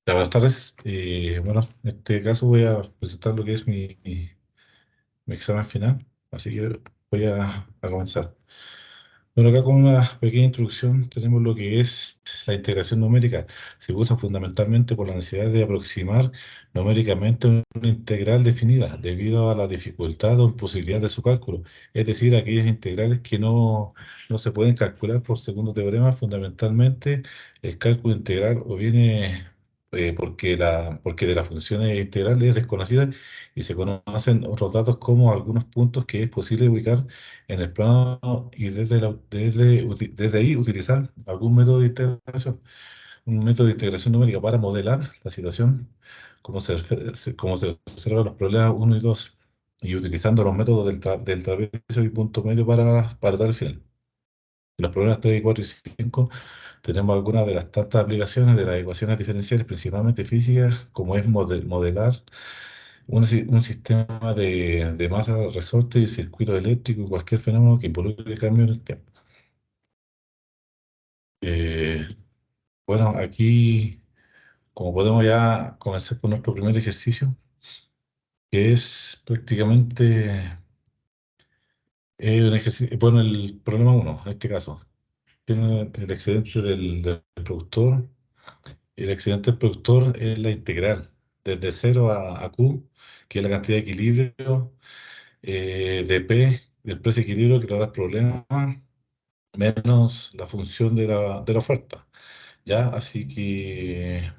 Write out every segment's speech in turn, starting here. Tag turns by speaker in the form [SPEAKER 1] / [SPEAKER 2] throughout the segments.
[SPEAKER 1] Buenas tardes. Bueno, en este caso voy a presentar lo que es mi examen final, así que voy a comenzar. Bueno, acá con una pequeña introducción tenemos lo que es la integración numérica. Se usa fundamentalmente por la necesidad de aproximar numéricamente una integral definida debido a la dificultad o imposibilidad de su cálculo, es decir, aquellas integrales que no se pueden calcular por segundo teorema. Fundamentalmente el cálculo integral o viene porque de las funciones integrales es desconocida y se conocen otros datos como algunos puntos que es posible ubicar en el plano y desde ahí utilizar algún método de integración, un método de integración numérica para modelar la situación como se observa en los problemas uno y 2 y utilizando los métodos del trapecio y punto medio para dar el final. En los problemas 3 4 y 5 tenemos algunas de las tantas aplicaciones de las ecuaciones diferenciales, principalmente físicas, como es modelar un sistema de masa, resorte y circuito eléctrico y cualquier fenómeno que involucre cambio en el tiempo. Eh, bueno, aquí, como podemos ya comenzar con nuestro primer ejercicio, que es prácticamente un ejercicio, bueno, el problema uno, en este caso, tiene el excedente del productor. El excedente del productor es la integral, desde cero a Q, que es la cantidad de equilibrio de P, del precio de equilibrio que nos da el problema, menos la función de la oferta. ¿Ya? Así que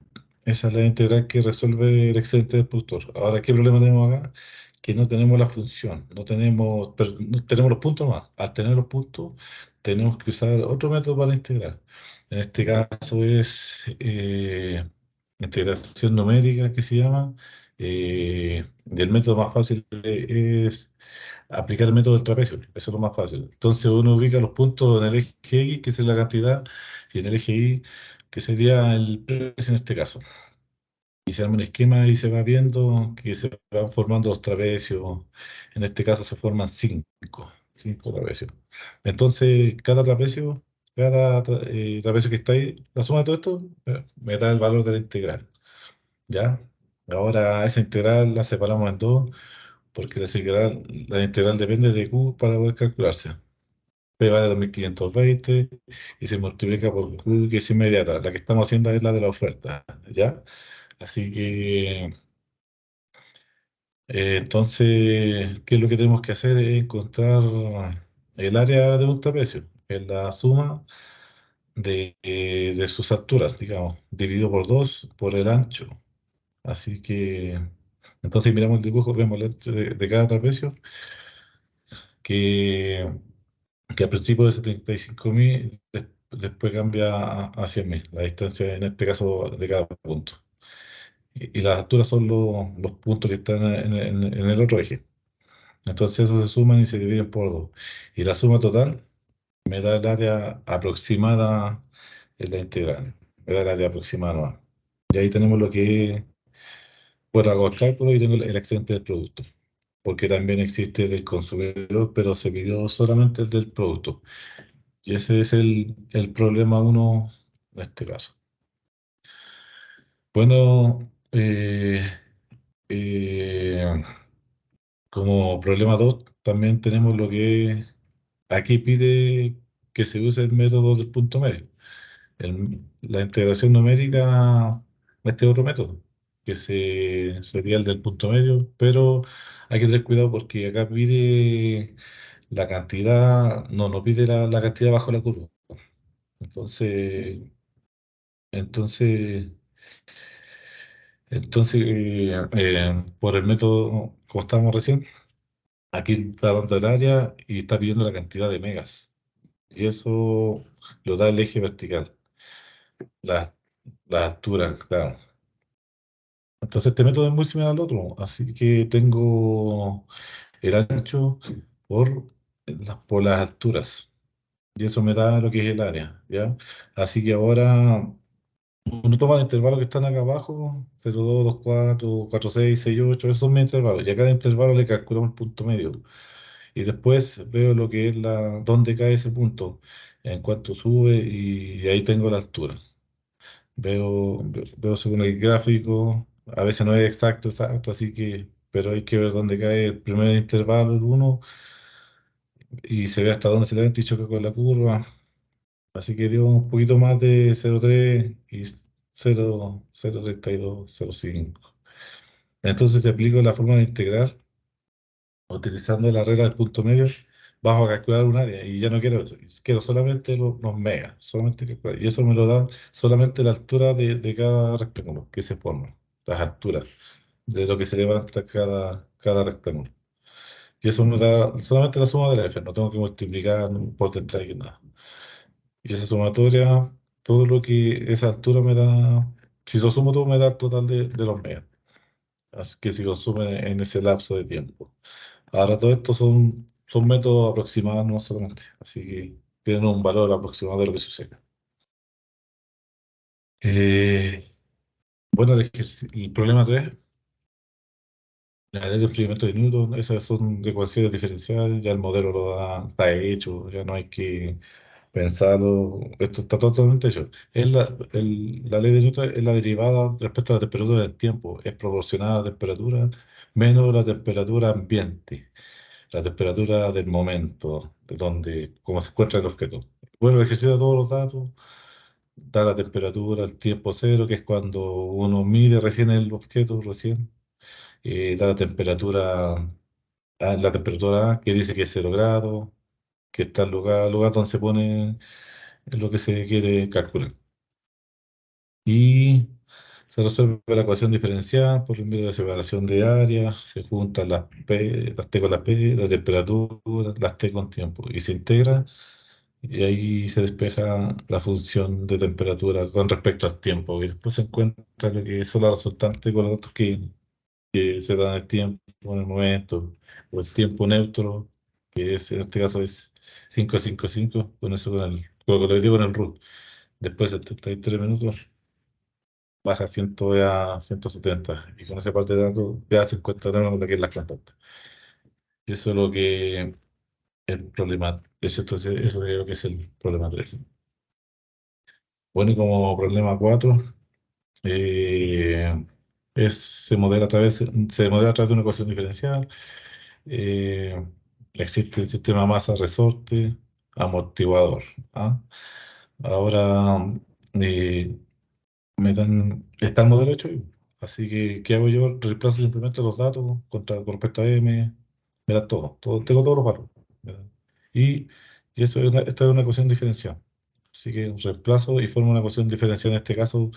[SPEAKER 1] esa es la integral que resuelve el excedente del productor. Ahora, ¿qué problema tenemos acá? Que no tenemos la función, no tenemos los puntos más. Al tener los puntos, tenemos que usar otro método para integrar. En este caso es integración numérica, que se llama. Y el método más fácil es aplicar el método del trapecio. Eso es lo más fácil. Entonces uno ubica los puntos en el eje X, que es la cantidad, y en el eje Y, que sería el precio en este caso. Y se arma un esquema y se va viendo que se van formando los trapecios. En este caso se forman cinco trapecios. Entonces, cada trapecio que está ahí, la suma de todo esto, me da el valor de la integral. ¿Ya? Ahora esa integral la separamos en dos, porque la integral depende de Q para poder calcularse. P vale 2520 y se multiplica por Q, que es inmediata. La que estamos haciendo es la de la oferta, ¿ya? Así que, entonces, ¿qué es lo que tenemos que hacer? Es encontrar el área de un trapecio, es la suma de sus alturas, digamos, dividido por 2 por el ancho. Así que, entonces miramos el dibujo, vemos el ancho de cada trapecio, que al principio de 75.000, después cambia a 100.000, la distancia en este caso de cada punto. Y las alturas son los puntos que están en el otro eje. Entonces eso se suman y se dividen por 2. Y la suma total me da el área aproximada en la integral. Me da el área aproximada nomás. Y ahí tenemos lo que es, bueno, hago el cálculo y tengo el excedente del producto. Porque también existe del consumidor, pero se pidió solamente el del producto. Y ese es el problema uno en este caso. Bueno, eh, como problema 2 también tenemos lo que aquí pide que se use el método del punto medio. La integración numérica, este otro método, sería el del punto medio, pero hay que tener cuidado porque acá pide la cantidad, no pide la cantidad bajo la curva. Entonces, entonces, por el método, como estábamos recién, aquí está dando el área y está pidiendo la cantidad de megas. Y eso lo da el eje vertical, la, la altura, claro. Entonces este método es muy similar al otro, así que tengo el ancho por, por las alturas. Y eso me da lo que es el área, ¿ya? Así que ahora uno toma el intervalo que están acá abajo, 0,2, 2,4, 4,6, 6,8, esos son mis intervalos. Y a cada intervalo le calculamos el punto medio. Y después veo lo que es dónde cae ese punto, en cuánto sube y ahí tengo la altura. Veo según el gráfico, a veces no es exacto, exacto, así que, pero hay que ver dónde cae el primer intervalo, el uno, y se ve hasta dónde se levanta y choca con la curva. Así que dio un poquito más de 0,3 y 0,32, 0,5. Entonces se aplica la forma de integrar utilizando la regla del punto medio, bajo a calcular un área y ya no quiero eso, quiero solamente los megas, solamente calcular. Y eso me lo da solamente la altura de cada rectángulo que se forma, las alturas de lo que se levanta cada rectángulo. Y eso me da solamente la suma de la F, no tengo que multiplicar por detalle nada. Y esa sumatoria, todo lo que esa altura me da, si lo sumo todo me da el total de los megas. Así que si lo sumo en ese lapso de tiempo. Ahora, todo esto son métodos aproximados no solamente, así que tienen un valor aproximado de lo que sucede. Eh, bueno, el problema 3, la ley de enfriamiento de Newton, esas son de ecuaciones diferenciales, ya el modelo lo da, está hecho, ya no hay que pensarlo, esto está totalmente hecho. La ley de Newton es la derivada respecto a la temperatura del tiempo, es proporcional a la temperatura menos la temperatura ambiente, la temperatura del momento, de donde, cómo se encuentra el objeto. Bueno, el ejercicio de todos los datos, da la temperatura, el tiempo cero, que es cuando uno mide recién el objeto, recién, da la temperatura A, que dice que es 0 grados, que está el lugar donde se pone lo que se quiere calcular. Y se resuelve la ecuación diferencial por el medio de separación de área, se juntan las T con las P, la temperatura, las T con tiempo, y se integra, y ahí se despeja la función de temperatura con respecto al tiempo, y después se encuentra lo que son las resultantes con los datos que se dan el tiempo en el momento, o el tiempo neutro, que es, en este caso es 5,55, con eso con lo que le digo en el root. Después de 33 minutos baja 100 a 170 y con esa parte de datos ya se encuentra de nuevo lo que es la constante. Y eso es lo que el problema, eso creo que es el problema 3. Bueno, y como problema 4, eh, se modela a través de una ecuación diferencial. eh, Existe el sistema masa-resorte amortiguador. ¿Ah? Ahora, eh, está el modelo hecho ahí. Así que, ¿qué hago yo? Reemplazo simplemente los datos con respecto a M, me da tengo todos los valores. ¿Verdad? Y, esta es una ecuación diferencial. Así que reemplazo y formo una ecuación diferencial. En este caso,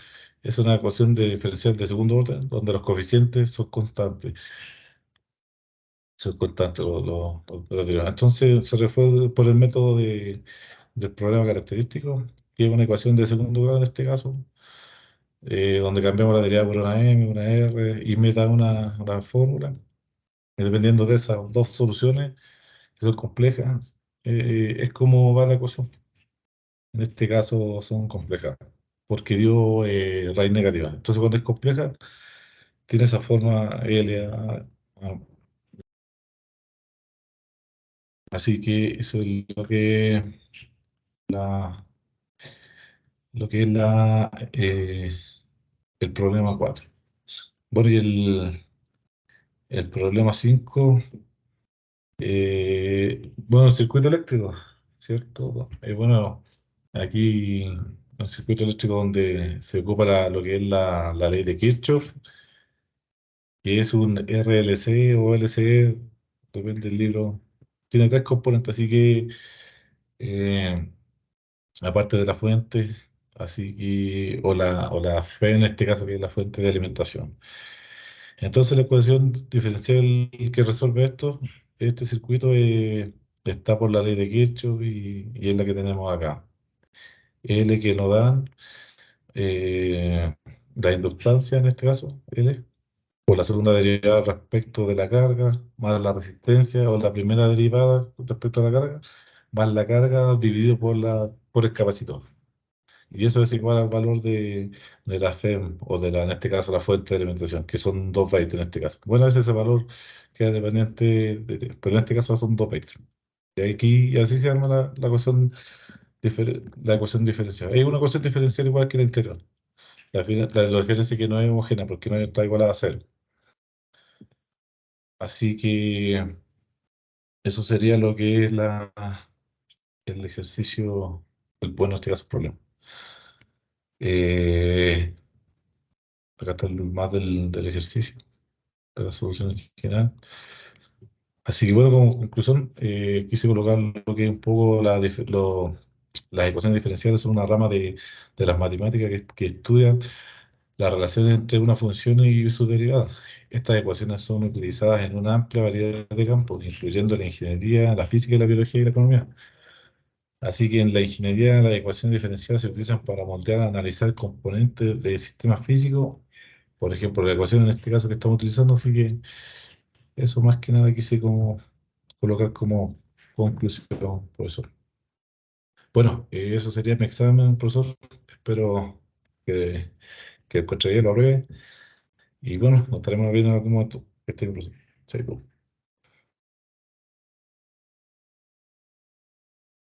[SPEAKER 1] es una ecuación de diferencial de segundo orden, donde los coeficientes son constantes. Son constantes los derivados. Entonces, se resuelve por el método del problema característico, que es una ecuación de segundo grado en este caso, donde cambiamos la derivada por una M, una R, y me da una fórmula. Y dependiendo de esas dos soluciones, que son complejas, es como va la ecuación. En este caso son complejas, porque dio raíz negativa. Entonces, cuando es compleja, tiene esa forma LA. ah, Así que eso es la, lo que es el problema 4. Bueno, y el problema 5. Bueno, el circuito eléctrico, ¿cierto? Bueno, aquí el circuito eléctrico donde se ocupa lo que es la ley de Kirchhoff, que es un RLC o LC, depende del libro. Tiene tres componentes, así que eh, aparte de la fuente, así que, o la fe en este caso, que es la fuente de alimentación. Entonces la ecuación diferencial que resuelve este circuito, está por la ley de Kirchhoff y es la que tenemos acá. L que nos dan eh, la inductancia en este caso, L, por la segunda derivada respecto de la carga, más la resistencia, o la primera derivada respecto a la carga, más la carga dividido por el capacitor. Y eso es igual al valor de la FEM o en este caso, la fuente de alimentación, que son 2 bytes en este caso. Bueno, ese valor queda dependiente, pero en este caso son 2 bytes. Y así se llama la ecuación diferencial. Es una ecuación diferencial igual que la integral. la diferencia es que no es homogénea porque no está igualada a cero. Así que eso sería lo que es el ejercicio, bueno, en este caso, problema. Eh, Acá está más del ejercicio, de la solución general. Así que bueno, como conclusión, quise colocar lo que es un poco las ecuaciones diferenciales son una rama de las matemáticas que estudian las relaciones entre una función y sus derivadas. Estas ecuaciones son utilizadas en una amplia variedad de campos, incluyendo la ingeniería, la física, la biología y la economía. Así que en la ingeniería las ecuaciones diferenciales se utilizan para moldear, analizar componentes de sistemas físicos, por ejemplo, la ecuación en este caso que estamos utilizando, así que eso más que nada quise como colocar como conclusión, profesor. Bueno, eso sería mi examen, profesor. Espero que, que encuentre bien, lo apruebe. Y bueno, nos estaremos viendo en algún momento. Que esté bien, profesor. Chaito.